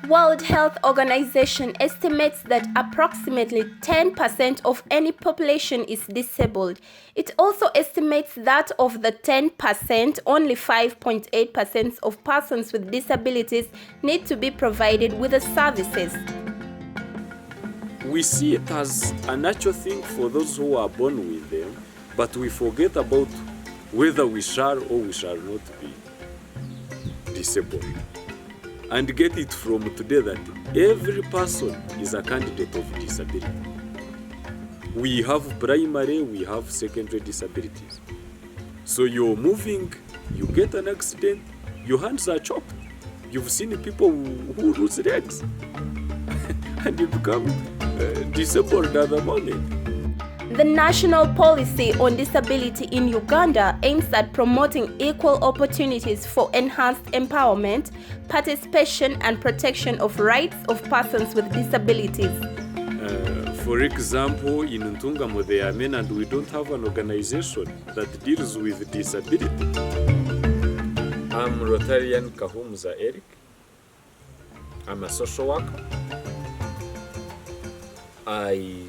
World Health Organization estimates that approximately 10% of any population is disabled. It also estimates that of the 10%, only 5.8% of persons with disabilities need to be provided with the services. We see it as a natural thing for those who are born with them, but we forget about whether we shall or we shall not be disabled. And get it from today that every person is a candidate of disability. We have primary, we have secondary disabilities. So you're moving, you get an accident, your hands are chopped. You've seen people who lose legs and you become disabled at the moment. The National Policy on Disability in Uganda aims at promoting equal opportunities for enhanced empowerment, participation and protection of rights of persons with disabilities. For example, in Ntungamo they are men and we don't have an organization that deals with disability. I'm Rotarian Kahumza Eric. I'm a social worker. I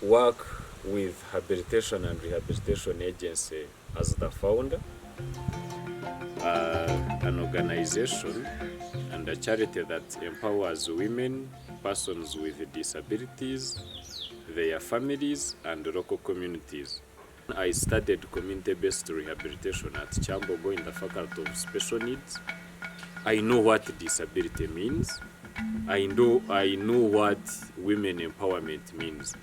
work with Habilitation and Rehabilitation Agency as the founder, an organization and a charity that empowers women, persons with disabilities, their families and local communities. I studied community-based rehabilitation at Chambogo in the Faculty of Special Needs. I know what disability means. I know what women empowerment means.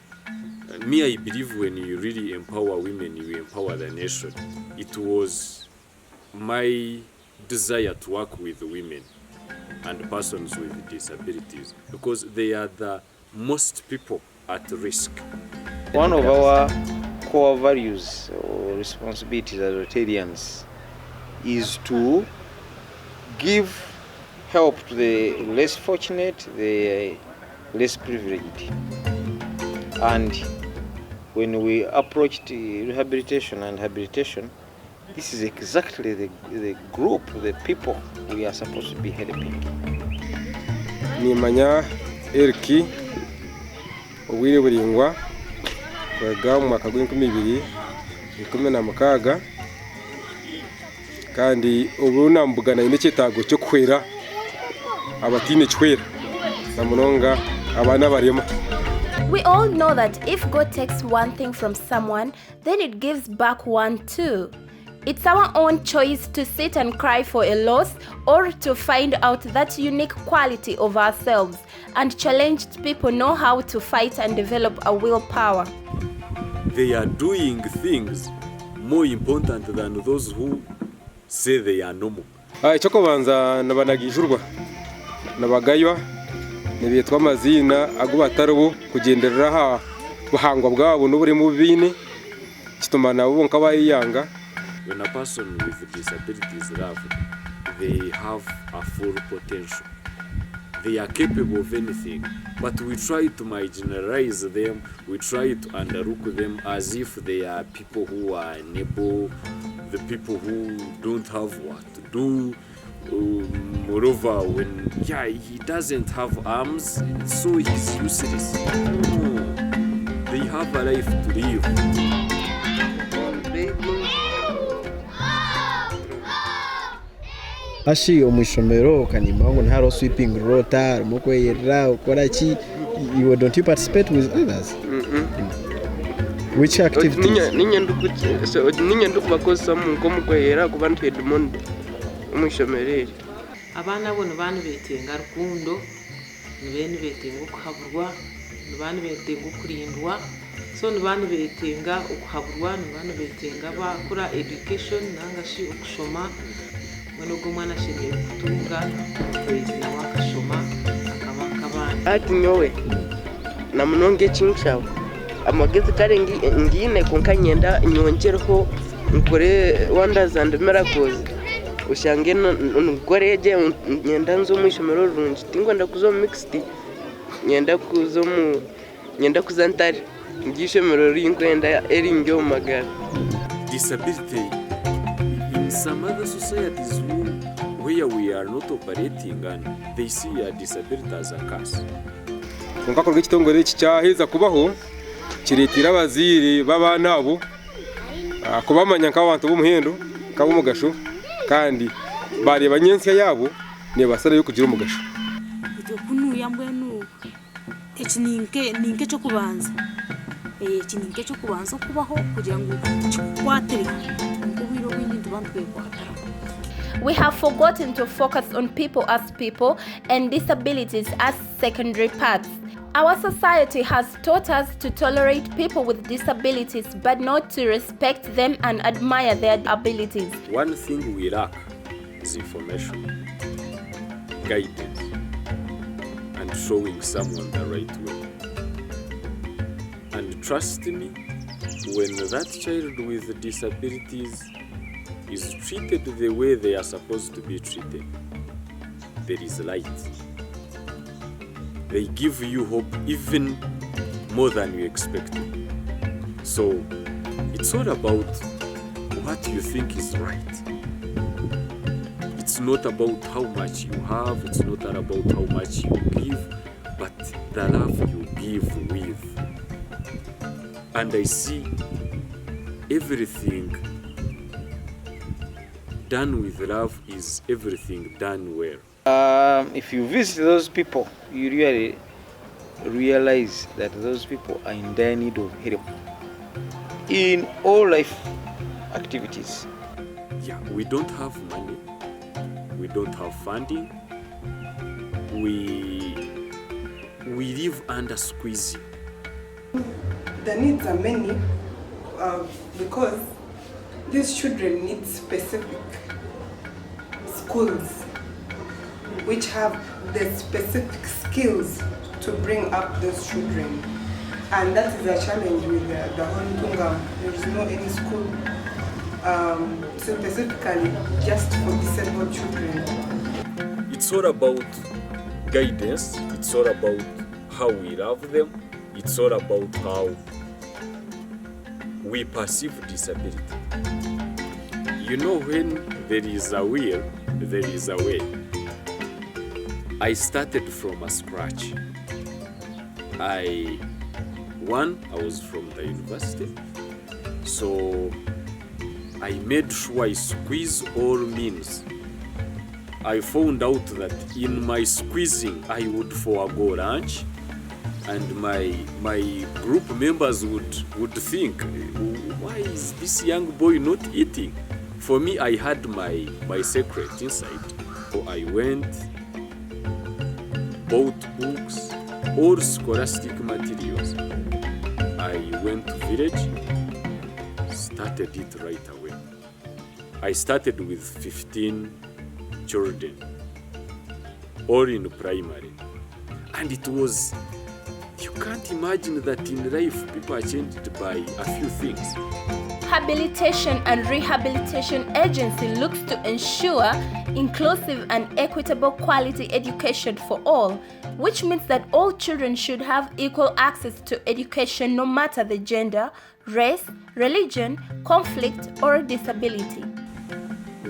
Me, I believe when you really empower women, you empower the nation. It was my desire to work with women and persons with disabilities because they are the most people at risk. One of our core values or responsibilities as Rotarians is to give help to the less fortunate, the less privileged. And when we approached rehabilitation and habilitation, this is exactly the group, the people we are supposed to be helping. Nimanya Eriki Owire Buringwa kwega mu mwaka w'2016 kandi ubu nambugana n'ikitago cyo kwera abatine chwera namunonga abana barema. We all know that if God takes one thing from someone, then it gives back one too. It's our own choice to sit and cry for a loss or to find out that unique quality of ourselves, and challenged people know how to fight and develop a willpower. They are doing things more important than those who say they are normal. Icyo banza nabanagijurwa nabagaywa nibitwa amazina agubataro kugenderera ha buhangwa bwabo n'uburi mu bine kituma nabo nkabayiyanga. When a person with disability is loved, they have a full potential. They are capable of anything, but we try to marginalize them, we try to underlook them as if they are people who are unable, the people who don't have what to do. Moreover, when he doesn't have arms, so he's useless. No, they have a life to live. Ashi omwishomero kanimba ngo ntaro sweeping rota muko yera ukora ki, you don't you participate with others? Which activities? Ninya ndukubakosa munko mukwera kuba ntwe Edmond omwishomerere. Abana bo nibanu betenga rukundo, nibene betenga okuhaburwa, nibanu betenga okurindwa, so nibanu betenga okuhaburwa, nibanu betenga bakura education nangashi okushoma. When ugo mwana shemye kutunga kwezi wakashoma akabana ati nyowe namunonge chinshawo amagezi kare ngine konkanyenda nyongerho nkore wonders and miracles ushange ngoreje nyenda nzo mwishomero runji tingonda kuzo mixed nyenda kuzantari ngishomero rinkwenda eringo magara. Disability in some other societies where we are not operating and they see a disability as a curse. Nkakorwa ikitongore cyaheza kubaho kiretira abaziri babana abo kubamanya nk'abantu b'umuhendo kabumugasho kandi bari banyensi yabo ne basara yo kugira umugasho. Kunuya mbwenu ekininke cyo kubanza ekininke cyo kubanza kubaho kugira ngo kwatere ubiro bw'indi bantu kwatara. We have forgotten to focus on people as people and disabilities as secondary parts. Our society has taught us to tolerate people with disabilities but not to respect them and admire their abilities. One thing we lack is information, guidance, and showing someone the right way. And trust me, when that child with disabilities is treated the way they are supposed to be treated, there is light. They give you hope even more than you expected. So it's all about what you think is right. It's not about how much you have, it's not about how much you give, but the love you give with. And I see everything done with love is everything done well. If you visit those people, you really realize that those people are in dire need of help in all life activities. Yeah, we don't have money, we don't have funding, we live under squeeze. The needs are many because these children need specific schools which have the specific skills to bring up those children. And that is a challenge with the whole Tungam. There is no any school specifically just for disabled children. It's all about guidance, it's all about how we love them, it's all about how we perceive disability. You know, when there is a will, there is a way. I started from a scratch. I was from the university, so I made sure I squeeze all means. I found out that in my squeezing I would forego lunch, and my group members would think, why is this young boy not eating? For me, I had my secret inside. So I went, bought books, all scholastic materials. I went to village, started it right away. I started with 15 children, all in primary. And it was, you can't imagine that in life people are changed by a few things. Habilitation and Rehabilitation Agency looks to ensure inclusive and equitable quality education for all, which means that all children should have equal access to education no matter the gender, race, religion, conflict, or disability.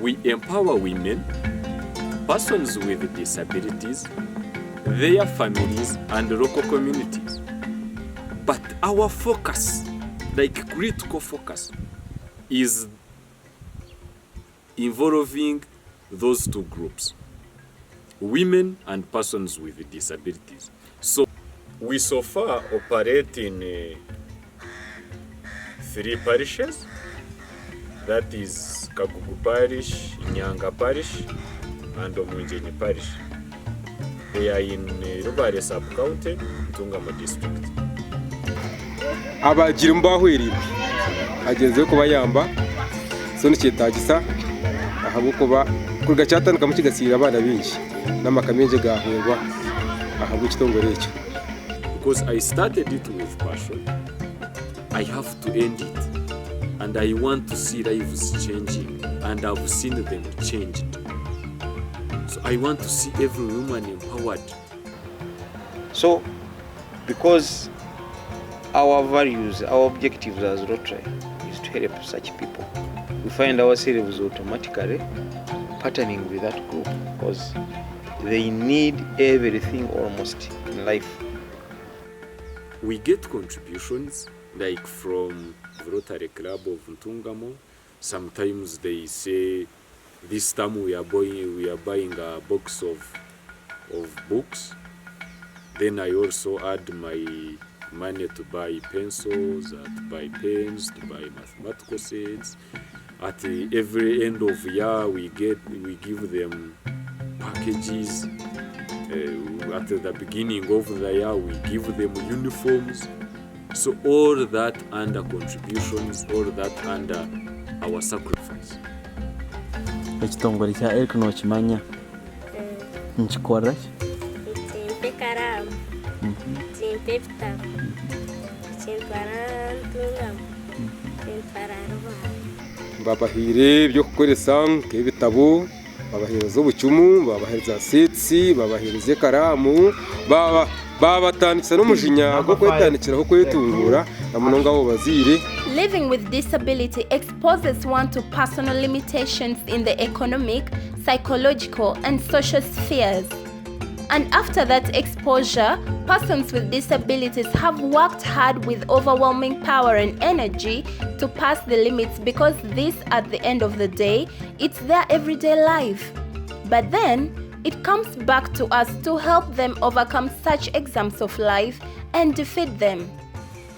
We empower women, persons with disabilities, their families, and local communities. But our focus, like critical focus, is involving those two groups, women and persons with disabilities. So we so far operate in 3 parishes, that is Kagugu Parish, Nyanga Parish, and Omunjeni Parish. They are in Rubare Sub-County, Ntungamo District. Abagira mbahwirira ageze ko bayamba so nikitagisa ahabo kuba kurga cyatandika mu kigasira abana binshi n'amakamenje gahwegwa ahabo kitongore cyo. Because I started it with passion, I have to end it, and I want to see lives changing, and I've seen them changed. So I want to see every woman empowered. So, because our values, our objectives as Rotary is to help such people, we find ourselves automatically partnering with that group because they need everything almost in life. We get contributions like from Rotary Club of Ntungamo. Sometimes they say this time we are buying a box of books. Then I also add my money to buy pencils, to buy pens, to buy mathematical sets. At every end of year, we give them packages. At the beginning of the year, we give them uniforms. So all that under contributions, all that under our sacrifice. Ekitongole kya Eric nokimanya nkikora kimpe karamu kimpe ebitabo kimpara Ntungamo kimpara Rubanda. babahire ibyo gukoresa nk'ibitabo, babahereza ubucumu, babahereza setsi, babahereza karamu, babatandikira n'umujinya go kwetandikiraho kwetungura namunonga abo bazire. Living with disability exposes one to personal limitations in the economic, psychological, and social spheres. And after that exposure, persons with disabilities have worked hard with overwhelming power and energy to pass the limits because this, at the end of the day, it's their everyday life. But then, it comes back to us to help them overcome such exams of life and defeat them.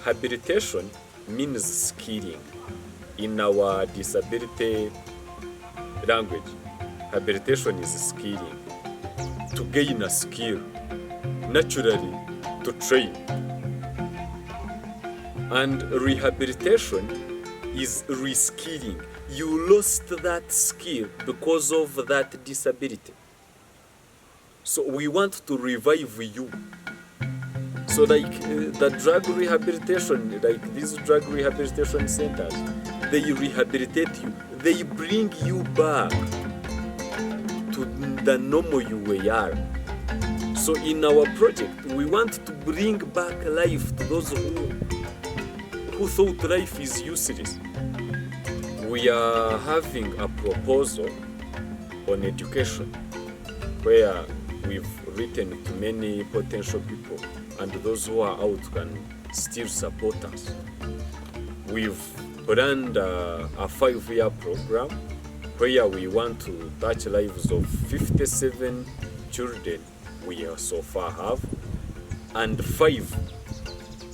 Habilitation means skilling. In our disability language, habilitation is skilling. To gain a skill, naturally to train. And rehabilitation is reskilling. You lost that skill because of that disability. So we want to revive you. So like the drug rehabilitation, like these drug rehabilitation centers, they rehabilitate you. They bring you back to the normal you were. So in our project, we want to bring back life to those who thought life is useless. We are having a proposal on education where we've written to many potential people, and those who are out can still support us. We've planned a 5-year program where we want to touch lives of 57 children we so far have, and 5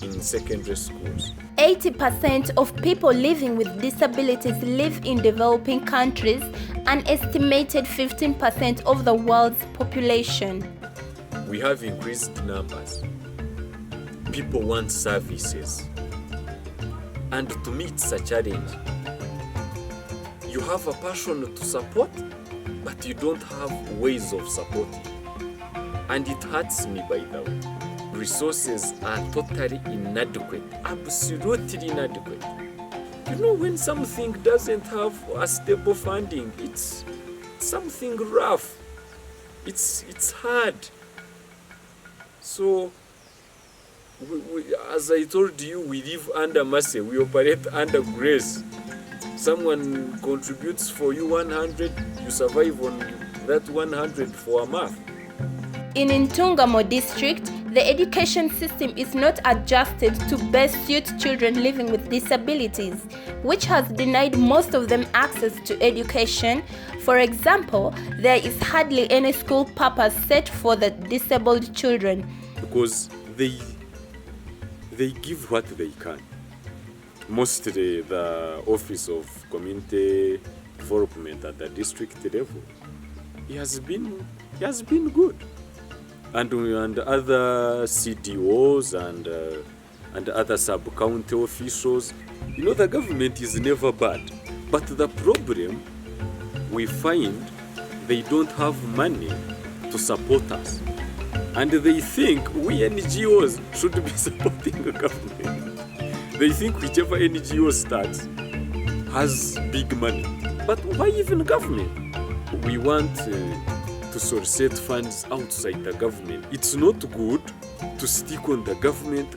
in secondary schools. 80% of people living with disabilities live in developing countries, an estimated 15% of the world's population. We have increased numbers. People want services. And to me, it's a challenge. You have a passion to support, but you don't have ways of supporting. And it hurts me, by the way. Resources are totally inadequate, absolutely inadequate. You know, when something doesn't have a stable funding, it's something rough. It's hard. So, as I told you, we live under mercy, we operate under grace. Someone contributes for you 100, you survive on that 100 for a month. In Ntungamo district, the education system is not adjusted to best suit children living with disabilities, which has denied most of them access to education. For example, there is hardly any school purpose set for the disabled children. Because they give what they can. Mostly the Office of Community Development at the district level, he has been good. And other CDOs and other sub-county officials, you know, the government is never bad. But the problem we find, they don't have money to support us. And they think we NGOs should be supporting the government. They think whichever NGO starts has big money. But why even government? We want to solicit funds outside the government. It's not good to stick on the government.